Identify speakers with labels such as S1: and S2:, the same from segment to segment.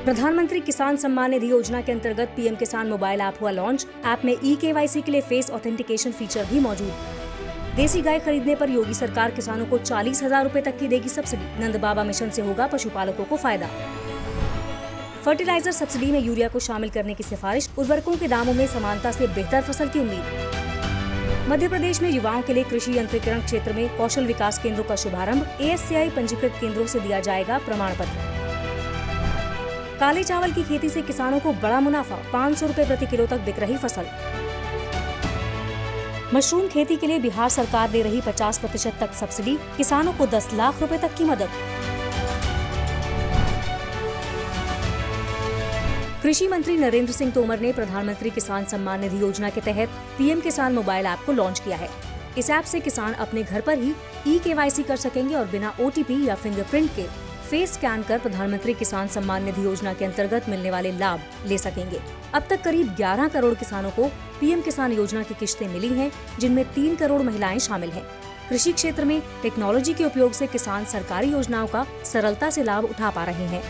S1: प्रधानमंत्री किसान सम्मान निधि योजना के अंतर्गत पीएम किसान मोबाइल ऐप हुआ लॉन्च। ऐप में KYC के लिए फेस ऑथेंटिकेशन फीचर भी मौजूद। देसी गाय खरीदने पर योगी सरकार किसानों को 40,000 रूपए तक की देगी सब्सिडी। नंद बाबा मिशन से होगा पशुपालकों को फायदा। फर्टिलाइजर सब्सिडी में यूरिया को शामिल करने की सिफारिश। उर्वरकों के दामों में समानता से बेहतर फसल की उम्मीद। मध्य प्रदेश में युवाओं के लिए कृषि यंत्रीकरण क्षेत्र में कौशल विकास केंद्रों का शुभारंभ। ASCI पंजीकृत केंद्रों से दिया जाएगा प्रमाण पत्र। काले चावल की खेती से किसानों को बड़ा मुनाफा। 500 रूपए प्रति किलो तक बिक रही फसल। मशरूम खेती के लिए बिहार सरकार दे रही 50% तक सब्सिडी। किसानों को 10 लाख रुपए तक की मदद। कृषि मंत्री नरेंद्र सिंह तोमर ने प्रधानमंत्री किसान सम्मान निधि योजना के तहत पीएम किसान मोबाइल ऐप को लॉन्च किया है। इस ऐप से किसान अपने घर पर ही KYC कर सकेंगे और बिना OTP या फिंगरप्रिंट के फेस स्कैन कर प्रधानमंत्री किसान सम्मान निधि योजना के अंतर्गत मिलने वाले लाभ ले सकेंगे। अब तक करीब 11 करोड़ किसानों को पीएम किसान योजना की किश्तें मिली हैं, जिनमें 3 करोड़ महिलाएं शामिल हैं। कृषि क्षेत्र में टेक्नोलॉजी के उपयोग से किसान सरकारी योजनाओं का सरलता से लाभ उठा पा रहे हैं।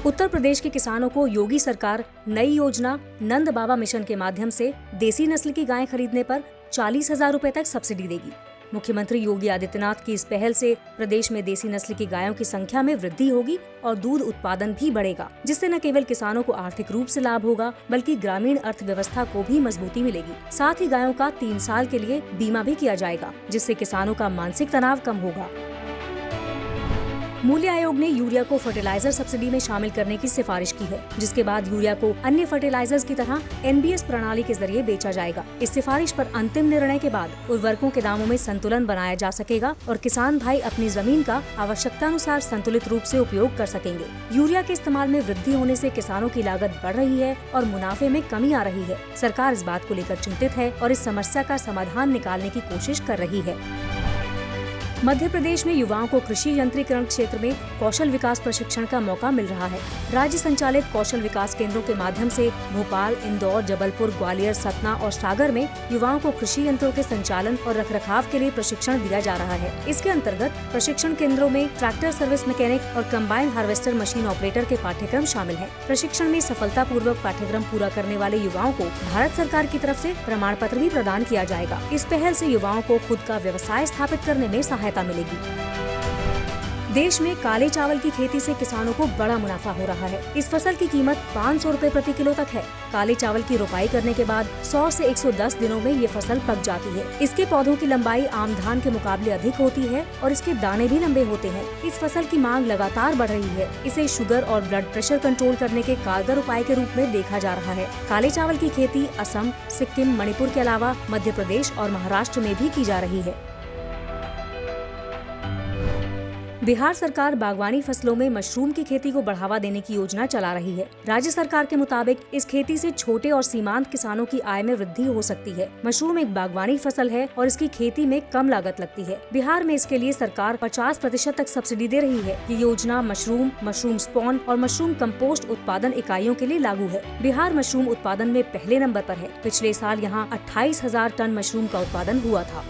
S1: उत्तर प्रदेश के किसानों को योगी सरकार नई योजना नंद बाबा मिशन के माध्यम से देसी नस्ल की गायें खरीदने पर 40,000 रूपए तक सब्सिडी देगी। मुख्यमंत्री योगी आदित्यनाथ की इस पहल से प्रदेश में देसी नस्ल की गायों की संख्या में वृद्धि होगी और दूध उत्पादन भी बढ़ेगा, जिससे न केवल किसानों को आर्थिक रूप से लाभ होगा बल्कि ग्रामीण अर्थव्यवस्था को भी मजबूती मिलेगी। साथ ही गायों का 3 साल के लिए बीमा भी किया जाएगा, जिससे किसानों का मानसिक तनाव कम होगा। मूल्य आयोग ने यूरिया को फर्टिलाइजर सब्सिडी में शामिल करने की सिफारिश की है, जिसके बाद यूरिया को अन्य फर्टिलाइजर्स की तरह NBS प्रणाली के जरिए बेचा जाएगा। इस सिफारिश पर अंतिम निर्णय के बाद उर्वरकों के दामों में संतुलन बनाया जा सकेगा और किसान भाई अपनी जमीन का आवश्यकतानुसार संतुलित रूप से उपयोग कर सकेंगे। यूरिया के इस्तेमाल में वृद्धि होने से किसानों की लागत बढ़ रही है और मुनाफे में कमी आ रही है। सरकार इस बात को लेकर चिंतित है और इस समस्या का समाधान निकालने की कोशिश कर रही है। मध्य प्रदेश में युवाओं को कृषि यंत्रीकरण क्षेत्र में कौशल विकास प्रशिक्षण का मौका मिल रहा है। राज्य संचालित कौशल विकास केंद्रों के माध्यम से भोपाल, इंदौर, जबलपुर, ग्वालियर, सतना और सागर में युवाओं को कृषि यंत्रों के संचालन और रखरखाव के लिए प्रशिक्षण दिया जा रहा है। इसके अंतर्गत प्रशिक्षण केंद्रों में ट्रैक्टर सर्विस मैकेनिक और कंबाइन हार्वेस्टर मशीन ऑपरेटर के पाठ्यक्रम शामिल है। प्रशिक्षण में सफलतापूर्वक पाठ्यक्रम पूरा करने वाले युवाओं को भारत सरकार की तरफ से प्रमाण पत्र भी प्रदान किया जाएगा। इस पहल से युवाओं को खुद का व्यवसाय स्थापित करने में सहायता मिलेगी। देश में काले चावल की खेती से किसानों को बड़ा मुनाफा हो रहा है। इस फसल की कीमत 500 रूपए प्रति किलो तक है। काले चावल की रोपाई करने के बाद 100 से 110 दिनों में ये फसल पक जाती है। इसके पौधों की लंबाई आम धान के मुकाबले अधिक होती है और इसके दाने भी लंबे होते हैं। इस फसल की मांग लगातार बढ़ रही है। इसे शुगर और ब्लड प्रेशर कंट्रोल करने के कारगर उपाय के रूप में देखा जा रहा है। काले चावल की खेती असम, सिक्किम, मणिपुर के अलावा मध्य प्रदेश और महाराष्ट्र में भी की जा रही है। बिहार सरकार बागवानी फसलों में मशरूम की खेती को बढ़ावा देने की योजना चला रही है। राज्य सरकार के मुताबिक इस खेती से छोटे और सीमांत किसानों की आय में वृद्धि हो सकती है। मशरूम एक बागवानी फसल है और इसकी खेती में कम लागत लगती है। बिहार में इसके लिए सरकार 50% तक सब्सिडी दे रही है। ये योजना मशरूम स्पॉन और मशरूम कंपोस्ट उत्पादन इकाइयों के लिए लागू है। बिहार मशरूम उत्पादन में पहले नंबर पर है। पिछले साल यहाँ 28,000 टन मशरूम का उत्पादन हुआ था।